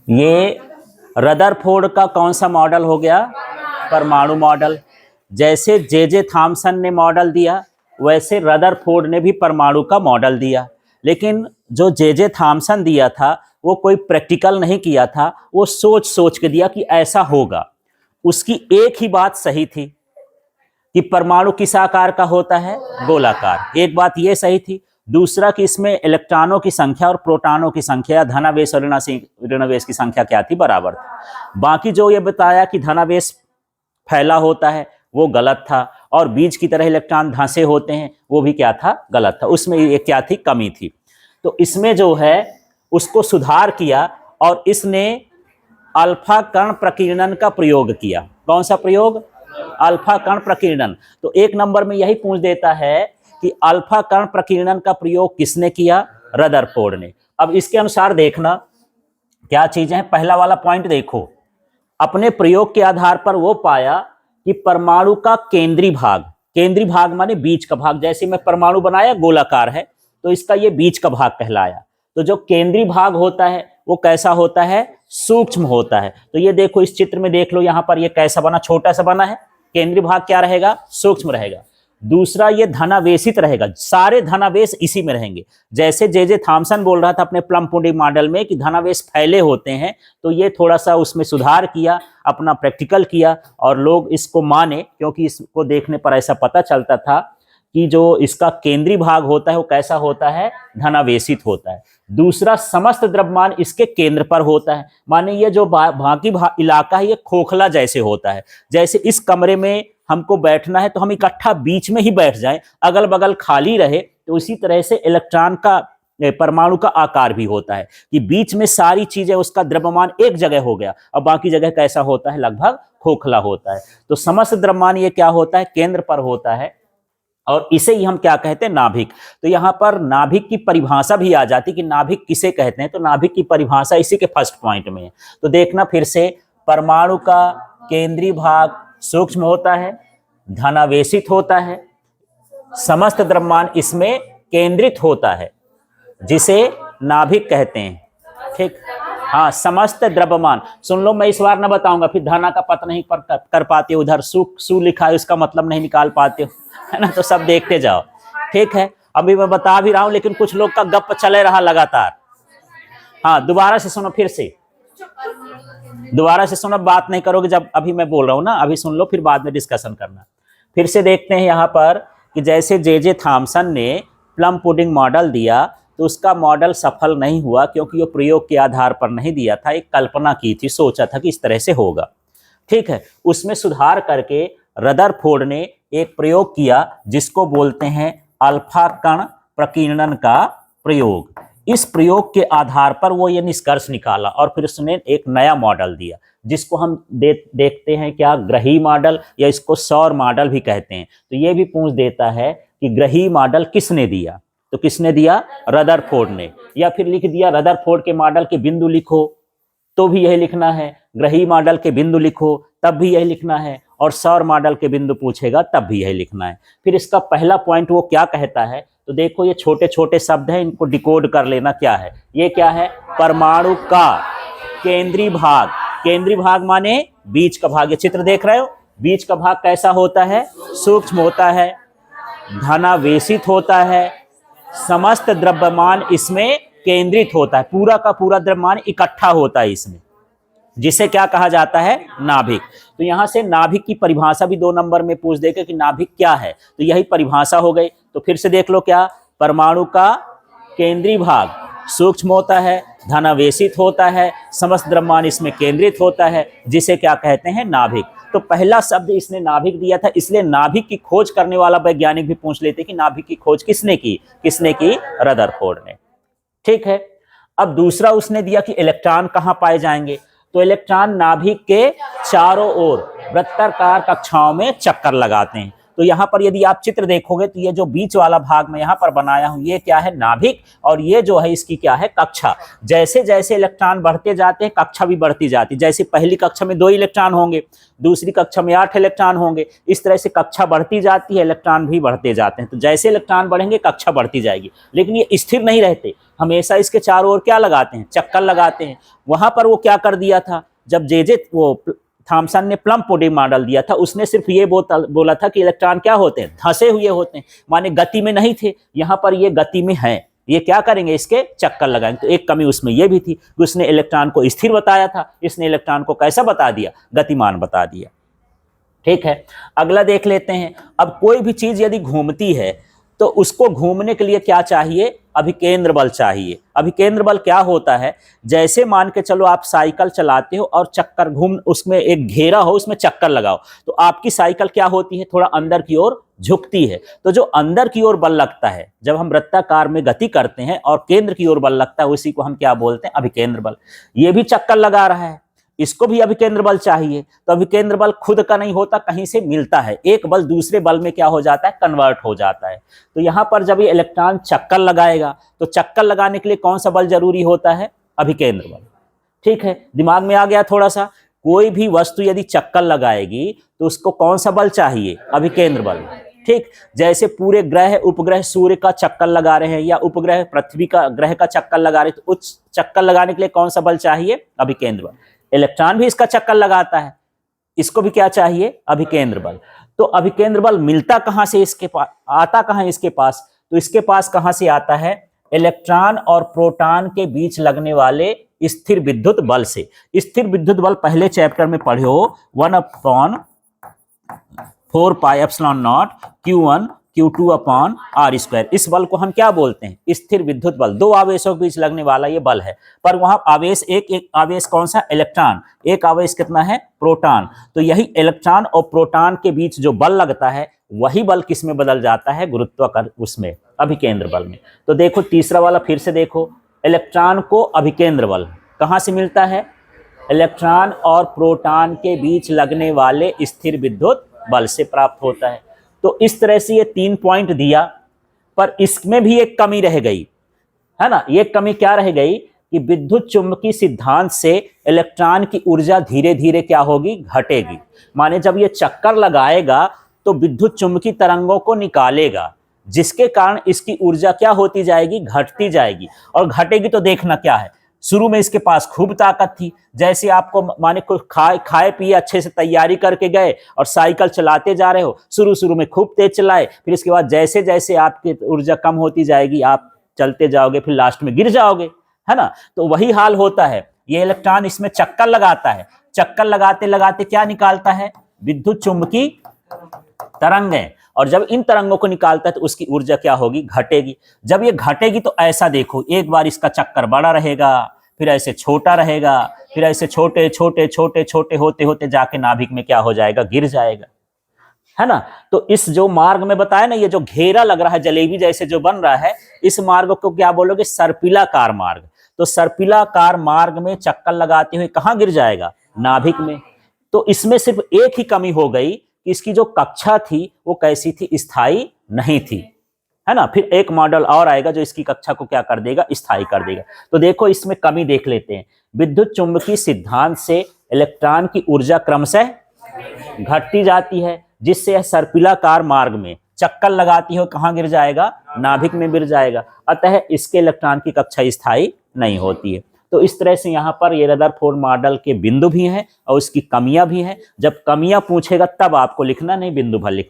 ये रदरफोर्ड का कौन सा मॉडल हो गया? परमाणु मॉडल। जैसे जे थॉमसन ने मॉडल दिया वैसे रदरफोर्ड ने भी परमाणु का मॉडल दिया, लेकिन जो जे थॉमसन दिया था वो कोई प्रैक्टिकल नहीं किया था, वो सोच सोच के दिया कि ऐसा होगा। उसकी एक ही बात सही थी कि परमाणु किस आकार का होता है? गोलाकार। एक बात ये सही थी। दूसरा कि इसमें इलेक्ट्रॉनों की संख्या और प्रोटॉनों की संख्या, धनावेश और ऋणावेश की संख्या क्या थी? बराबर थी। बाकी जो ये बताया कि धनावेश फैला होता है वो गलत था, और बीज की तरह इलेक्ट्रॉन धंसे होते हैं वो भी क्या था? गलत था। उसमें ये क्या थी? कमी थी। तो इसमें जो है उसको सुधार किया और इसने अल्फा कण प्रकीर्णन का प्रयोग किया। कौन सा प्रयोग? अल्फा कण प्रकीर्णन। तो एक नंबर में यही पूछ देता है कि अल्फा कण प्रकीर्णन का प्रयोग किसने किया? रदरफोर्ड ने। अब इसके अनुसार देखना क्या चीजें हैं। पहला वाला पॉइंट देखो, अपने प्रयोग के आधार पर वो पाया कि परमाणु का केंद्रीय भाग माने बीच का भाग, जैसे मैं परमाणु बनाया गोलाकार है तो इसका ये बीच का भाग कहलाया। तो जो केंद्रीय भाग होता है वो कैसा होता है? सूक्ष्म होता है। तो ये देखो इस चित्र में देख लो, यहां पर ये कैसा बना? छोटा सा बना है। केंद्रीय भाग क्या रहेगा? सूक्ष्म रहेगा। दूसरा ये धनावेशित रहेगा, सारे धनावेश इसी में रहेंगे। जैसे जे थॉमसन बोल रहा था अपने प्लम पुडिंग मॉडल में कि धनावेश फैले होते हैं, तो ये थोड़ा सा उसमें सुधार किया, अपना प्रैक्टिकल किया और लोग इसको माने, क्योंकि इसको देखने पर ऐसा पता चलता था कि जो इसका केंद्रीय भाग होता है वो कैसा होता है? धनावेशित होता है। दूसरा, समस्त द्रव्यमान इसके केंद्र पर होता है, माने ये जो बाकी इलाका है ये खोखला जैसे होता है। जैसे इस कमरे में हमको बैठना है तो हम इकट्ठा बीच में ही बैठ जाएं, अगल बगल खाली रहे, तो इसी तरह से इलेक्ट्रॉन का, परमाणु का आकार भी होता है कि बीच में सारी चीजें, उसका द्रव्यमान एक जगह हो गया और बाकी जगह कैसा होता है? लगभग खोखला होता है। तो समस्त द्रव्यमान ये क्या होता है? केंद्र पर होता है, और इसे ही हम क्या कहते हैं? नाभिक। तो यहां पर नाभिक की परिभाषा भी आ जाती कि नाभिक किसे कहते हैं। तो नाभिक की परिभाषा इसी के फर्स्ट पॉइंट में है। तो देखना फिर से, परमाणु का केंद्रीय भाग सूक्ष्म होता है, धनावेशित होता है, समस्त द्रव्यमान इसमें केंद्रित होता है, जिसे नाभिक कहते हैं। ठीक, हाँ, समस्त द्रव्यमान। सुन लो, मैं इस बार ना बताऊंगा, फिर धना का पता नहीं कर पाते, उधर सु लिखा है उसका मतलब नहीं निकाल पाते हो, है ना? तो सब देखते जाओ। ठीक है, अभी मैं बता भी रहा हूं लेकिन कुछ लोग का गप चले रहा लगातार। हाँ, दोबारा से सुनो, फिर से दोबारा से सुनो, बात नहीं करोगे जब अभी मैं बोल रहा हूं ना, अभी सुन लो फिर बाद में डिस्कशन करना। फिर से देखते हैं यहां पर कि जैसे जे थॉमसन ने प्लम पुडिंग मॉडल दिया तो उसका मॉडल सफल नहीं हुआ, क्योंकि वो प्रयोग के आधार पर नहीं दिया था, एक कल्पना की थी, सोचा था कि इस तरह से होगा। ठीक है, उसमें सुधार करके रदरफोर्ड ने एक प्रयोग किया जिसको बोलते हैं अल्फा कण प्रकीर्णन का प्रयोग। इस प्रयोग के आधार पर वो ये निष्कर्ष निकाला और फिर उसने एक नया मॉडल दिया जिसको हम देखते हैं क्या? ग्रही मॉडल, या इसको सौर मॉडल भी कहते हैं। तो ये भी पूछ देता है कि ग्रही मॉडल किसने दिया? तो किसने दिया? रदरफोर्ड ने। या फिर लिख दिया रदरफोर्ड के मॉडल के बिंदु लिखो तो भी यही लिखना है, ग्रही मॉडल के बिंदु लिखो तब भी यही लिखना है, और सौर मॉडल के बिंदु पूछेगा तब भी यही लिखना है। फिर इसका पहला पॉइंट वो क्या कहता है? तो देखो ये छोटे छोटे शब्द हैं, इनको डिकोड कर लेना। क्या है ये? क्या है? परमाणु का केंद्रीय भाग। केंद्रीय भाग माने बीच का भाग। ये चित्र देख रहे हो, बीच का भाग कैसा होता है? सूक्ष्म होता है, धनावेशित होता है, समस्त द्रव्यमान इसमें केंद्रित होता है, पूरा का पूरा द्रव्यमान इकट्ठा होता है इसमें, जिसे क्या कहा जाता है? नाभिक। तो यहां से नाभिक की परिभाषा भी 2 नंबर में पूछ देगा कि नाभिक क्या है, तो यही परिभाषा हो गई। तो फिर से देख लो, क्या? परमाणु का केंद्रीय भाग सूक्ष्म होता है, धनावेशित होता है, समस्त द्रव्यमान इसमें केंद्रित होता है, जिसे क्या कहते हैं? नाभिक। तो पहला शब्द इसने नाभिक दिया था, इसलिए नाभिक की खोज करने वाला वैज्ञानिक भी पूछ लेते कि नाभिक की खोज किसने की? किसने की? रदरफोर्ड ने। ठीक है, अब दूसरा उसने दिया कि इलेक्ट्रॉन कहां पाए जाएंगे? तो इलेक्ट्रॉन नाभिक के चारों ओर वृत्ताकार कक्षाओं में चक्कर लगाते हैं। तो यहां पर यदि आप चित्र देखोगे तो ये जो बीच वाला भाग मैं यहां पर बनाया हूं, ये क्या है? नाभिक, और ये जो है इसकी क्या है? कक्षा। जैसे जैसे इलेक्ट्रॉन बढ़ते जाते हैं कक्षा भी बढ़ती जाती है। जैसे पहली कक्षा में 2 इलेक्ट्रॉन होंगे, दूसरी कक्षा में 8 इलेक्ट्रॉन होंगे, इस तरह से कक्षा बढ़ती जाती है, इलेक्ट्रॉन भी बढ़ते जाते हैं। तो जैसे इलेक्ट्रॉन बढ़ेंगे कक्षा बढ़ती जाएगी, लेकिन ये स्थिर नहीं रहते, हमेशा इसके चारों ओर क्या लगाते हैं, चक्कर लगाते हैं। वहां पर वो क्या कर दिया था, जब जे वो थॉमसन ने प्लम पुडिंग मॉडल दिया था, उसने सिर्फ ये बोला था कि इलेक्ट्रॉन क्या होते हैं, धंसे हुए होते हैं, माने गति में नहीं थे। यहाँ पर ये गति में है, ये क्या करेंगे, इसके चक्कर लगाएंगे। तो एक कमी उसमें ये भी थी कि उसने इलेक्ट्रॉन को स्थिर बताया था, इसने इलेक्ट्रॉन को कैसा बता दिया, गतिमान बता दिया। ठीक है, अगला देख लेते हैं। अब कोई भी चीज यदि घूमती है तो उसको घूमने के लिए क्या चाहिए, अभिकेंद्र बल चाहिए। अभिकेंद्र बल क्या होता है, जैसे मान के चलो आप साइकिल चलाते हो और चक्कर घूम, उसमें एक घेरा हो, उसमें चक्कर लगाओ, तो आपकी साइकिल क्या होती है, थोड़ा अंदर की ओर झुकती है। तो जो अंदर की ओर बल लगता है, जब हम वृत्ताकार में गति करते हैं और केंद्र की ओर बल लगता है, उसी को हम क्या बोलते हैं, अभिकेंद्र बल। ये भी चक्कर लगा रहा है, इसको भी अभिकेंद्र बल चाहिए। तो अभिकेंद्र बल खुद का नहीं होता, कहीं से मिलता है, एक बल दूसरे बल में क्या हो जाता है, कन्वर्ट हो जाता है। तो यहां पर जब ये इलेक्ट्रॉन चक्कर लगाएगा तो चक्कर लगाने के लिए कौन सा बल जरूरी होता है, अभिकेंद्र बल। ठीक है, दिमाग में आ गया थोड़ा सा। कोई भी वस्तु यदि चक्कर लगाएगी तो उसको कौन सा बल चाहिए, अभिकेंद्र बल। ठीक, जैसे पूरे ग्रह उपग्रह सूर्य का चक्कर लगा रहे हैं या उपग्रह पृथ्वी का ग्रह का चक्कर लगा रहे हैं, तो उस चक्कर लगाने के लिए कौन सा बल चाहिए, अभिकेंद्र बल। इलेक्ट्रॉन भी इसका चक्कर लगाता है, इसको भी क्या चाहिए, अभिकेंद्र बल। तो अभिकेंद्र बल मिलता कहां से, इसके पास आता कहां, इसके पास, तो इसके पास कहां से आता है, इलेक्ट्रॉन और प्रोटॉन के बीच लगने वाले स्थिर विद्युत बल से। स्थिर विद्युत बल पहले चैप्टर में पढ़े हो, 1/4πε0 Q1 Q2 अपॉन R²। इस बल को हम क्या बोलते हैं, स्थिर विद्युत बल। दो आवेशों के बीच लगने वाला ये बल है, पर वहां आवेश एक आवेश कौन सा, इलेक्ट्रॉन, एक आवेश कितना है, प्रोटॉन। तो यही इलेक्ट्रॉन और प्रोटॉन के बीच जो बल लगता है, वही बल किस में बदल जाता है, गुरुत्वाकर्षण, उसमें, अभिकेंद्र बल में। तो देखो तीसरा वाला फिर से देखो, इलेक्ट्रॉन को अभिकेंद्र बल कहां से मिलता है, इलेक्ट्रॉन और प्रोटॉन के बीच लगने वाले स्थिर विद्युत बल से प्राप्त होता है। तो इस तरह से ये 3 पॉइंट दिया, पर इसमें भी एक कमी रह गई, है ना। ये कमी क्या रह गई कि विद्युत चुंबकीय सिद्धांत से इलेक्ट्रॉन की ऊर्जा धीरे धीरे क्या होगी, घटेगी। माने जब ये चक्कर लगाएगा तो विद्युत चुंबकीय तरंगों को निकालेगा, जिसके कारण इसकी ऊर्जा क्या होती जाएगी, घटती जाएगी। और घटेगी तो देखना क्या है, शुरू में इसके पास खूब ताकत थी, जैसे आपको माने कुछ खाए पिए अच्छे से तैयारी करके गए और साइकिल चलाते जा रहे हो, शुरू में खूब तेज चलाए, फिर इसके बाद जैसे जैसे आपकी ऊर्जा कम होती जाएगी, आप चलते जाओगे, फिर लास्ट में गिर जाओगे, है ना। तो वही हाल होता है, ये इलेक्ट्रॉन इसमें चक्कर लगाता है, चक्कर लगाते लगाते क्या निकालता है, विद्युत चुंबकीय तरंगें। और जब इन तरंगों को निकालता है तो उसकी ऊर्जा क्या होगी, घटेगी। जब ये घटेगी तो ऐसा देखो, एक बार इसका चक्कर बड़ा रहेगा, फिर ऐसे छोटा रहेगा, फिर ऐसे छोटे छोटे छोटे छोटे होते होते जाके नाभिक में क्या हो जाएगा, गिर जाएगा, है ना। तो इस जो मार्ग में बताया ना, ये जो घेरा लग रहा है जलेबी जैसे जो बन रहा है, इस मार्ग को क्या बोलोगे, सर्पिलाकार मार्ग। तो सर्पिलाकार मार्ग में चक्कर लगाते हुए कहां गिर जाएगा, नाभिक में। तो इसमें सिर्फ एक ही कमी हो गई कि इसकी जो कक्षा थी वो कैसी थी, स्थायी नहीं थी, है ना। फिर एक मॉडल और आएगा जो इसकी कक्षा को क्या कर देगा, स्थायी कर देगा। तो देखो इसमें कमी देख लेते हैं, विद्युत चुंबकीय सिद्धांत से इलेक्ट्रॉन की ऊर्जा क्रमशः घटती जाती है, जिससे यह सर्पिलाकार मार्ग में चक्कर लगाती हो कहां गिर जाएगा, नाभिक में गिर जाएगा। अतः इसके इलेक्ट्रॉन की कक्षा स्थायी नहीं होती है। तो इस तरह से यहाँ पर ये रदरफोर्ड मॉडल के बिंदु भी हैं और उसकी कमियां भी हैं। जब कमियां पूछेगा तब आपको लिखना, नहीं बिंदु भर लिखना।